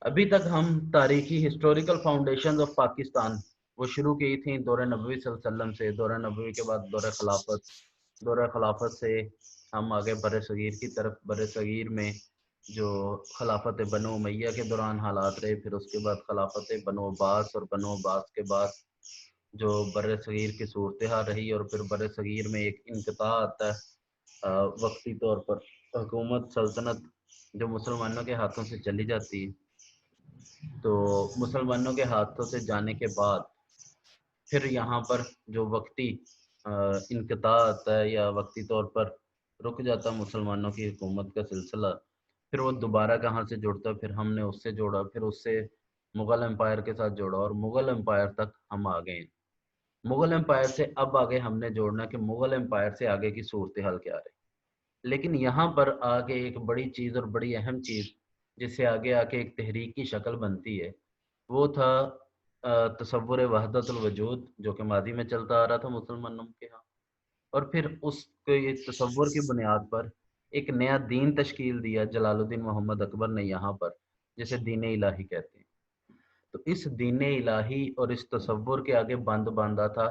अभी तक हम तारीखी हिस्टोरिकल फाउंडेशन ऑफ पाकिस्तान वो शुरू की थी दौर नबवी सल्लल्लाहु अलैहि वसल्लम से। दौर नबवी के बाद दौर खिलाफत से हम आगे बर सगीर की तरफ। बर सगीर में जो खिलाफत बनो उमैया के दौरान हालात रहे, फिर उसके बाद खिलाफत बनो अब्बास, और बनो अब्बास के बाद जो बर सगीर की सूरत हाल रही, और फिर बर सगीर में एक इनकता आता है वक्ती तौर पर। हुकूमत सल्तनत जो मुसलमानों के हाथों से चली जाती है, तो मुसलमानों के हाथों से जाने के बाद फिर यहाँ पर जो वक्ती इनकता आता है या वक्ती तौर पर रुक जाता मुसलमानों की हुकूमत का सिलसिला, फिर वो दोबारा कहाँ से जुड़ता, फिर हमने उससे जोड़ा, फिर उससे मुग़ल एम्पायर के साथ जोड़ा, और मुग़ल एम्पायर तक हम आ गए। मुग़ल एम्पायर से अब आगे हमने जोड़ना कि मुग़ल एम्पायर से आगे की सूरत हाल क्या रही। लेकिन यहाँ पर आगे एक बड़ी चीज़ और बड़ी अहम चीज़ जिससे आगे आके एक तहरीक की शक्ल बनती है, वो था तसव्वुर वहदतुल वजूद, जो कि मादी में चलता आ रहा था मुसलमानों के यहाँ। और फिर उसके तसव्वुर की बुनियाद पर एक नया दीन तश्कील दिया जलालुद्दीन मोहम्मद अकबर ने यहाँ पर, जिसे दीन इलाही कहते हैं। तो इस दीन इलाही और इस तसव्वुर के आगे बंद बांधा था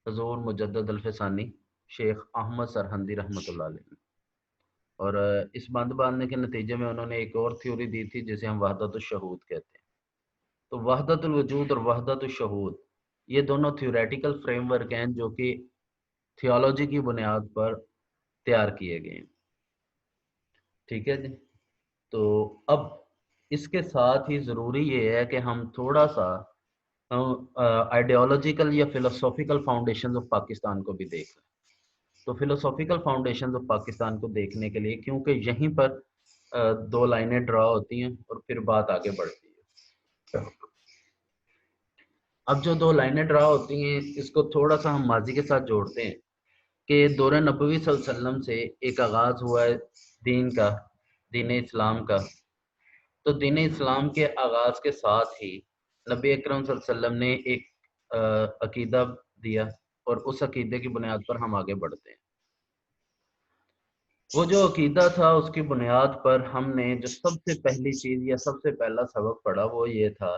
हजूर मुजद्दद अल्फसानी शेख अहमद सरहंदी रहमतुल्लाह अलैह। और इस बंद बांधने के नतीजे में उन्होंने एक और थ्योरी दी थी जिसे हम वहदतुल शहूद कहते हैं। तो वहदतुल वजूद और वहदतुल शहूद ये दोनों थ्योरेटिकल फ्रेमवर्क हैं जो कि थियोलॉजी की बुनियाद पर तैयार किए गए हैं। ठीक है जी। तो अब इसके साथ ही ज़रूरी ये है कि हम थोड़ा सा आइडियोलॉजिकल या फिलोसॉफिकल फाउंडेशन ऑफ पाकिस्तान को भी देख लें। तो फिलोसॉफिकल फाउंडेशन ऑफ पाकिस्तान को देखने के लिए, क्योंकि यहीं पर दो लाइनें ड्रा होती हैं और फिर बात आगे बढ़ती है। अब जो दो लाइनें ड्रा होती हैं इसको थोड़ा सा हम माजी के साथ जोड़ते हैं कि दौर नबवी सल्लल्लाहु अलैहि वसल्लम से एक आगाज़ हुआ है दीन का, दीन इस्लाम का। तो दीन इस्लाम के आगाज़ के साथ ही नबी अकरम सल्लल्लाहु अलैहि वसल्लम ने एक अकीदा दिया, और उस अकीदे की बुनियाद पर हम आगे बढ़ते हैं। वो जो अकीदा था उसकी बुनियाद पर हमने जो सबसे पहली चीज़ या सबसे पहला सबक पढ़ा वो ये था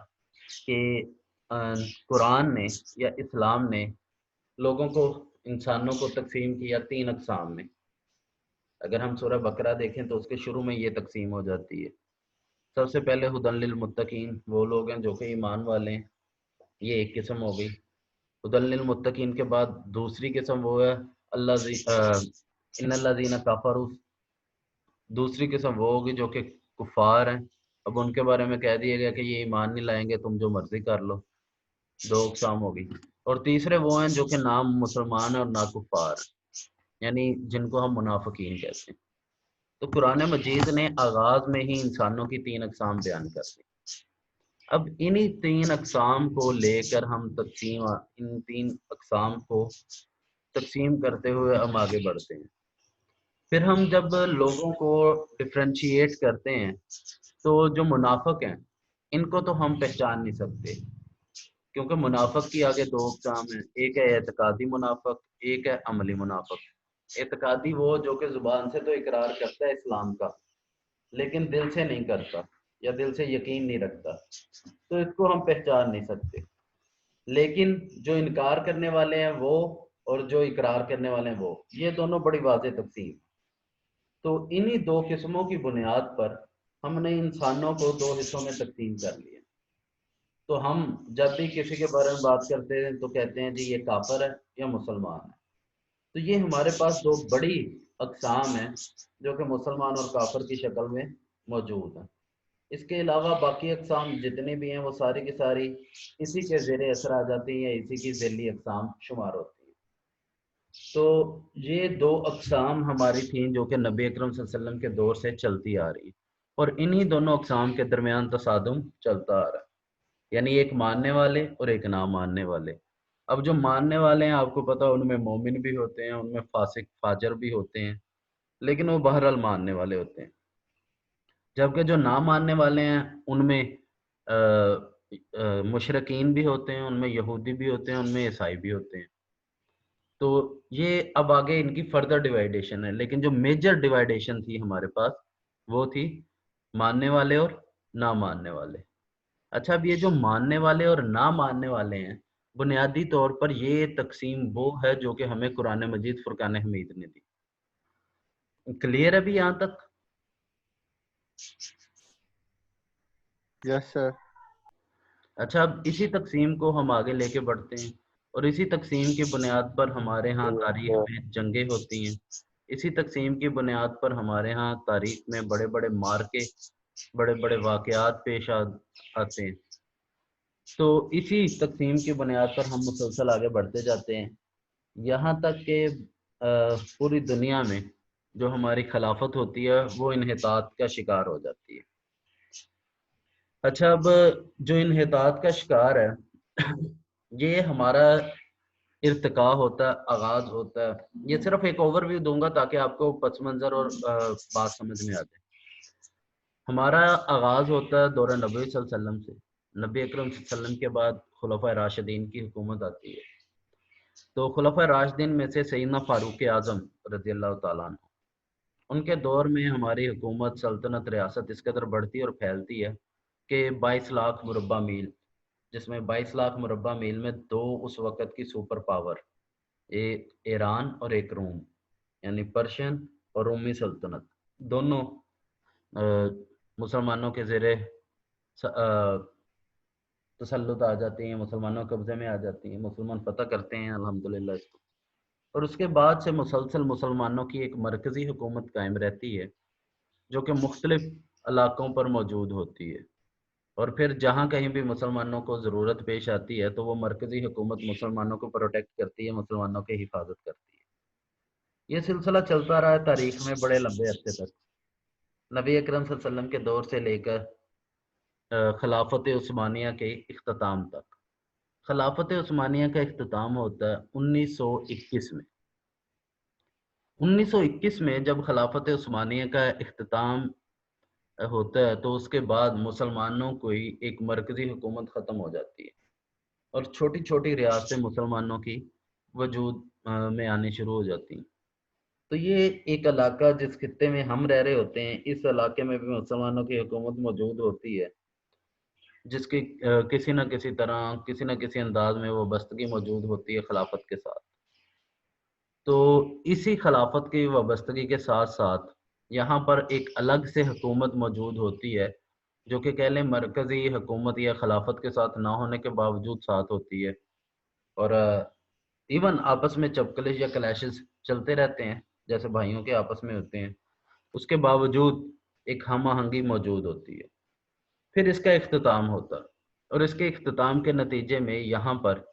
कि कुरान ने या इस्लाम ने लोगों को, इंसानों को तकसीम किया तीन अक़साम में। अगर हम सूरह बकरा देखें तो उसके शुरू में ये तकसीम हो जाती है। सबसे पहले हुदन लिल मुत्तकीन, वो लोग हैं जो कि ईमान वाले हैं, ये एक किस्म हो गई। हुदन लिल मुत्तकीन के बाद दूसरी किस्म वो है इन्नल्लज़ीना कफ़रू, दूसरी किस्म वो होगी जो कि कुफ़ार हैं। अब उनके बारे में कह दिया गया कि ये ईमान नहीं लाएंगे, तुम जो मर्जी कर लो। दो अक़साम होगी। और तीसरे वो हैं जो कि नाम मुसलमान है और ना कुफ़ार, यानी जिनको हम मुनाफिकीन कहते हैं। तो कुरान मजीद ने आगाज़ में ही इंसानों की तीन अक़साम बयान कर दी। अब इन्हीं तीन अक़साम को लेकर हम इन तीन अक़साम को तकसीम करते हुए हम आगे बढ़ते हैं। फिर हम जब लोगों को डिफ्रेंशिएट करते हैं तो जो मुनाफिक हैं इनको तो हम पहचान नहीं सकते, क्योंकि मुनाफिक की आगे दो अक़साम हैं, एक है एतकादी मुनाफिक, एक है अमली मुनाफिक। एतकादी वो जो कि ज़ुबान से तो इकरार करता है इस्लाम का, लेकिन दिल से नहीं करता या दिल से यकीन नहीं रखता, तो इसको हम पहचान नहीं सकते। लेकिन जो इनकार करने वाले हैं वो, और जो इकरार करने वाले हैं वो, ये दोनों बड़ी वाज़ेह तक़सीम। तो इन्हीं दो किस्मों की बुनियाद पर हमने इंसानों को दो हिस्सों में तकसीम कर लिया। तो हम जब भी किसी के बारे में बात करते हैं तो कहते हैं जी ये काफिर है या मुसलमान है। तो ये हमारे पास दो बड़ी अक़साम हैं जो कि मुसलमान और काफिर की शक्ल में मौजूद हैं। इसके अलावा बाकी अक़साम जितनी भी हैं वो सारी की सारी इसी के ज़ेरे असर आ जाती हैं, इसी की ज़िली अक़साम शुमार होती हैं। तो ये दो अक़साम हमारी थी जो कि नबी अकरम सल्लल्लाहु अलैहि वसल्लम के दौर से चलती आ रही, और इन्हीं दोनों अक़साम के दरमियान तसादुम चलता आ रहा है, यानी एक मानने वाले और एक ना मानने वाले। अब जो मानने वाले हैं आपको पता है उनमें मोमिन भी होते हैं, उनमें फासिक फाजर भी होते हैं, लेकिन वो बहरहाल मानने वाले होते हैं। जबकि जो ना मानने वाले हैं उनमें मुशरकीन भी होते हैं, उनमें यहूदी भी होते हैं, उनमें ईसाई भी होते हैं। तो ये अब आगे इनकी फर्दर डिवाइडेशन है, लेकिन जो मेजर डिवाइडेशन थी हमारे पास वो थी मानने वाले और ना मानने वाले। अच्छा, अब ये जो मानने वाले और ना मानने वाले हैं, बुनियादी तौर पर ये तकसीम वो है जो कि हमें कुरान मजीद फुरकान हमीद ने दी। क्लियर है भी यहाँ तक? Yes sir. अच्छा, अब इसी तकसीम को हम आगे लेके बढ़ते हैं और इसी तकसीम की बुनियाद पर हमारे यहाँ तारीख में जंगें होती हैं। इसी तकसीम की बुनियाद पर हमारे यहाँ तारीख में बड़े बड़े मार्के, बड़े बड़े वाक़यात पेश आते हैं। तो इसी तकसीम की बुनियाद पर हम मुसलसल आगे बढ़ते जाते हैं, यहाँ तक कि पूरी दुनिया में जो हमारी खिलाफत होती है वो इन्हितात का शिकार हो जाती है। अच्छा, अब जो इन्हितात का शिकार है ये हमारा इर्तिका होता है, आगाज होता है। ये सिर्फ एक ओवरव्यू दूंगा ताकि आपको पस मंजर और बात समझ में आ जाए। हमारा आगाज होता है दौर नबी सल्लल्लाहु अलैहि वसल्लम से। नबी अकरम सल्लल्लाहु अलैहि वसल्लम के बाद खुलफाए राशिदीन की हुकूमत आती है। तो खुलफाए राशिदीन में से सैयदना फारूक आज़म रज़ी अल्लाह तआला अन्हु, उनके दौर में हमारी हुकूमत, सल्तनत, रियासत इस कदर बढ़ती और फैलती है कि 22 लाख मुरब्बा मील, जिसमें 22 लाख मुरब्बा मील में दो उस वक़्त की सुपर पावर, एक ईरान और एक रोम, यानी पर्शियन और रोमी सल्तनत, दोनों मुसलमानों के ज़ेरे तसल्लुत आ जाती हैं, मुसलमानों के कब्ज़े में आ जाती हैं, मुसलमान फतह करते हैं अल्हम्दुलिल्लाह इसको। और उसके बाद से मुसलसल मुसलमानों की एक मरकज़ी हुकूमत कायम रहती है जो कि मुख्तलिफ इलाकों पर मौजूद होती है। और फिर जहाँ कहीं भी मुसलमानों को ज़रूरत पेश आती है तो वो मरकज़ी हुकूमत मुसलमानों को प्रोटेक्ट करती है, मुसलमानों की हिफाजत करती है। ये सिलसिला चलता रहा है तारीख में बड़े लंबे अरसे तक, नबी अकरम सल्लल्लाहु अलैहि वसल्लम के दौर से लेकर खिलाफत उस्मानिया के इख्तिताम तक। खिलाफत उस्मानिया का इख्तिताम होता है 1921 में। 1921 में जब खिलाफत उस्मानिया का इख्तिताम होता है तो उसके बाद मुसलमानों को ही एक मरकजी हुकूमत ख़त्म हो जाती है और छोटी छोटी रियासतें मुसलमानों की वजूद में आनी शुरू हो जाती हैं। तो ये एक इलाका जिस खित्ते में हम रह रहे होते हैं, इस इलाके में भी मुसलमानों की हुकूमत मौजूद होती है जिसकी किसी न किसी तरह, किसी न किसी अंदाज में वो बस्तगी मौजूद होती है खिलाफत के साथ। तो इसी खिलाफत की वाबस्तगी के साथ साथ यहाँ पर एक अलग से हुकूमत मौजूद होती है जो कि कह लें मरकज़ी हुकूमत या खिलाफत के साथ ना होने के बावजूद साथ होती है। और इवन आपस में चपकलिश या क्लैशेस चलते रहते हैं जैसे भाइयों के आपस में होते हैं, उसके बावजूद एक हम आहंगी मौजूद होती है। फिर इसका इख्तिताम होता है और इसके इख्तिताम के नतीजे में यहाँ पर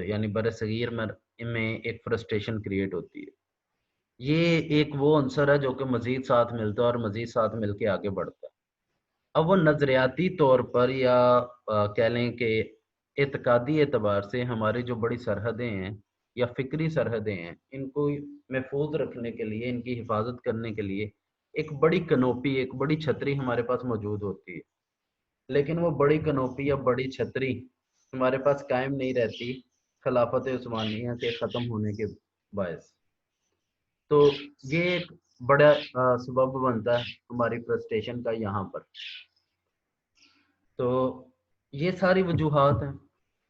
यानी बरसगीर में एक फ्रस्ट्रेशन क्रिएट होती है। ये एक वो अंसर है जो कि मज़ीद साथ मिलता है और मज़ीद साथ मिलके आगे बढ़ता है। अब वो नज़रियाती तौर पर या कह लें कि एतकादी एतबार से हमारी जो बड़ी सरहदें हैं या फ़िक्री सरहदें हैं, इनको महफूज रखने के लिए, इनकी हिफाजत करने के लिए एक बड़ी कनोपी, एक बड़ी छतरी हमारे पास मौजूद होती है। लेकिन वो बड़ी कनोपी या बड़ी छतरी हमारे पास कायम नहीं रहती खिलाफत उस्मानिया के ख़त्म होने के बायस। तो ये एक बड़ा सबब बनता है हमारी फ्रस्ट्रेशन का यहाँ पर। तो ये सारी वजूहात हैं।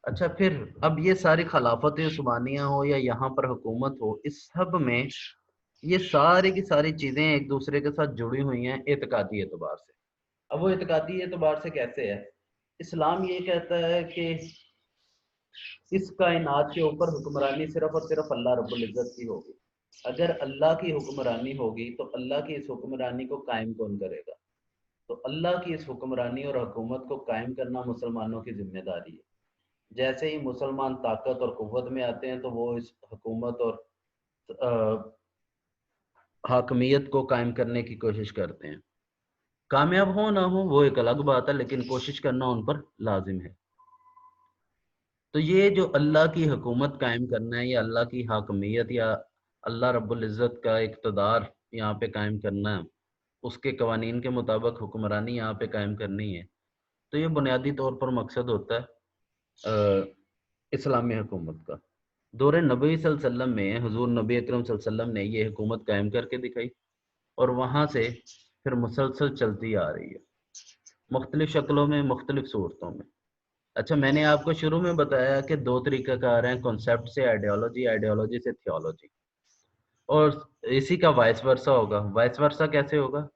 अच्छा, फिर अब ये सारी खिलाफत उस्मानिया हो या यहाँ पर हुकूमत हो, इस सब में ये सारी की सारी चीज़ें एक दूसरे के साथ जुड़ी हुई हैं एतकादी एतबार से। अब वो एतकादी एतबार से कैसे है? इस्लाम ये कहता है कि इस कायनात के ऊपर हुक्मरानी सिर्फ और सिर्फ अल्लाह रब्बुल इज़्ज़त की होगी। अगर अल्लाह की हुक्मरानी होगी तो अल्लाह की इस हुक्मरानी को कायम कौन करेगा? तो अल्लाह की इस हुक्मरानी और हुकूमत को कायम करना मुसलमानों की जिम्मेदारी है। जैसे ही मुसलमान ताकत और कुव्वत में आते हैं तो वो इस हुकूमत और हाकमियत को कायम करने की कोशिश करते हैं। कामयाब हो ना हो वो एक अलग बात है, लेकिन कोशिश करना उन पर लाजिम है। तो ये जो अल्लाह की हुकूमत कायम करना है या अल्लाह की हाकमियत या अल्लाह रब्बुल इज़्ज़त का इक़्तिदार यहाँ पे कायम करना है, उसके कवानीन के मुताबिक हुक्मरानी यहाँ पे कायम करनी है, तो ये बुनियादी तौर पर मकसद होता है इस्लामी हुकूमत का। दौर नबी सल्लल्लाहु अलैहि वसल्लम में हुज़ूर नबी अकरम सल्लल्लाहु अलैहि वसल्लम ने ये हुकूमत कायम करके दिखाई और वहाँ से फिर मुसलसल चलती आ रही है। مختلف شکلوں میں، مختلف صورتوں میں. اچھا، میں نے آپ کو شروع میں بتایا کہ دو طریقہ کار ہیں، کنسیپٹ سے آئیڈیالوجی، آئیڈیالوجی سے تھیولوجی، اور اسی کا وائس ورسا ہوگا. وائس ورسا کیسے ہوگا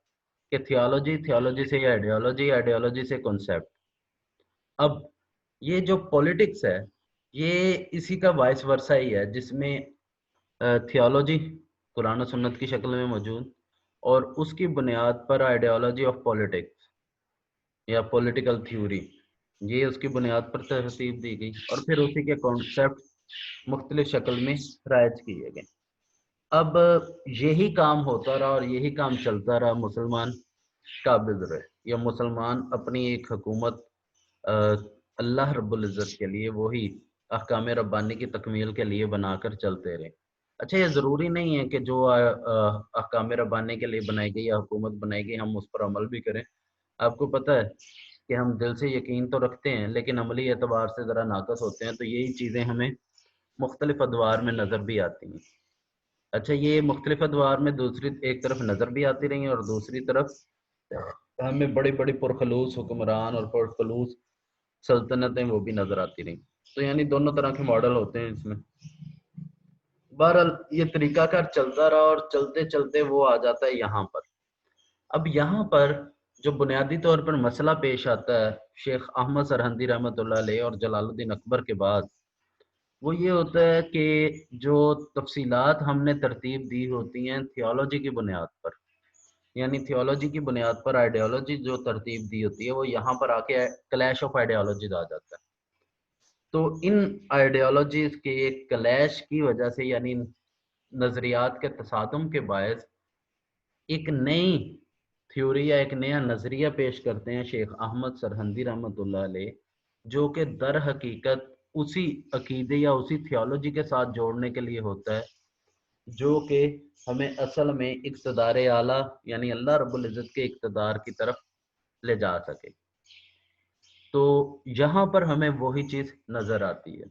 کہ تھیولوجی، تھیولوجی سے آئیڈیالوجی، آئیڈیالوجی سے کنسیپٹ. اب یہ جو پولیٹکس ہے یہ اسی کا وائس ورسا ہی ہے، جس میں تھیولوجی قرآن و سنت کی شکل میں موجود، اور اس کی بنیاد پر آئیڈیالوجی آف پولیٹکس یا پولیٹیکل تھیوری، یہ اس کی بنیاد پر ترتیب دی گئی، اور پھر اسی کے کانسیپٹ مختلف شکل میں رائج کیے گئے. اب یہی کام ہوتا رہا اور یہی کام چلتا رہا، مسلمان قابض رہے، یا مسلمان اپنی ایک حکومت اللہ رب العزت کے لیے، وہی احکام ربانی کی تکمیل کے لیے بنا کر چلتے رہے. اچھا، یہ ضروری نہیں ہے کہ جو احکام ربانی کے لیے بنائی گئی یا حکومت بنائی گئی ہم اس پر عمل بھی کریں. آپ کو پتہ ہے کہ ہم دل سے یقین تو رکھتے ہیں لیکن عملی اعتبار سے ذرا ناقص ہوتے ہیں، تو یہی چیزیں ہمیں مختلف ادوار میں نظر بھی آتی ہیں. اچھا، یہ مختلف ادوار میں دوسری ایک طرف نظر بھی آتی رہی ہیں، اور دوسری طرف ہمیں بڑی بڑی پرخلوص حکمران اور پرخلوص سلطنتیں وہ بھی نظر آتی رہیں. تو یعنی دونوں طرح کے ماڈل ہوتے ہیں اس میں. بہرحال یہ طریقہ کار چلتا رہا، اور چلتے چلتے وہ آ جاتا ہے یہاں پر. اب یہاں پر جو بنیادی طور پر مسئلہ پیش آتا ہے شیخ احمد سرہندی رحمۃ اللہ علیہ اور جلال الدین اکبر کے بعد، وہ یہ ہوتا ہے کہ جو تفصیلات ہم نے ترتیب دی ہوتی ہیں تھیولوجی کی بنیاد پر، یعنی تھیولوجی کی بنیاد پر آئیڈیالوجی جو ترتیب دی ہوتی ہے، وہ یہاں پر آ کے کلیش آف آئیڈیالوجیز آ جاتا ہے. تو ان آئیڈیالوجیز کے کلیش کی وجہ سے، یعنی نظریات کے تصادم کے باعث، ایک نئی تھیوری یا ایک نیا نظریہ پیش کرتے ہیں شیخ احمد سرہندی رحمۃ اللہ علیہ، جو کہ در حقیقت اسی عقیدے یا اسی تھیولوجی کے ساتھ جوڑنے کے لیے ہوتا ہے، جو کہ ہمیں اصل میں اقتدار اعلیٰ یعنی اللہ رب العزت کے اقتدار کی طرف لے جا سکے. تو یہاں پر ہمیں وہی چیز نظر آتی ہے.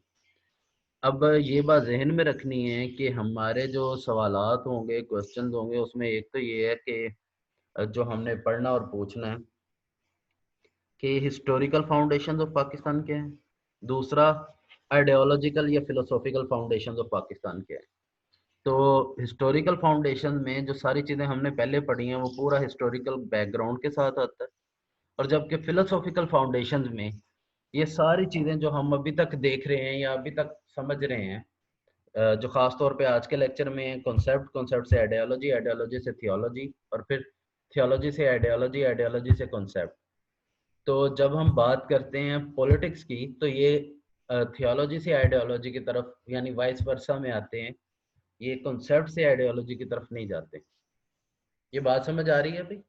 اب یہ بات ذہن میں رکھنی ہے کہ ہمارے جو سوالات ہوں گے، کوشچنز ہوں گے، اس میں ایک تو یہ ہے کہ جو ہم نے پڑھنا اور پوچھنا ہے کہ ہسٹوریکل فاؤنڈیشنز آف پاکستان کیا ہیں، دوسرا آئیڈیالوجیکل یا فلسافیکل فاؤنڈیشنز آف پاکستان کیا ہے. تو ہسٹوریکل فاؤنڈیشن میں جو ساری چیزیں ہم نے پہلے پڑھی ہیں وہ پورا ہسٹوریکل بیک گراؤنڈ کے ساتھ آتا ہے، اور جبکہ فلسافیکل فاؤنڈیشنز میں یہ ساری چیزیں جو ہم ابھی تک دیکھ رہے ہیں یا ابھی تک سمجھ رہے ہیں، جو خاص طور پہ آج کے لیکچر میں کنسیپٹ، کنسیپٹ سے آئیڈیالوجی، آئیڈیالوجی سے تھیولوجی، اور پھر تھیولوجی سے آئیڈیالوجی، آئیڈیالوجی سے کنسیپٹ. تو جب ہم بات کرتے ہیں پولیٹکس کی تو یہ تھیولوجی سے آئیڈیالوجی کی طرف یعنی وائس ورسا میں آتے ہیں، یہ کنسیپٹ سے آئیڈیالوجی کی طرف نہیں جاتے. یہ بات سمجھ آ رہی ہے بھائی؟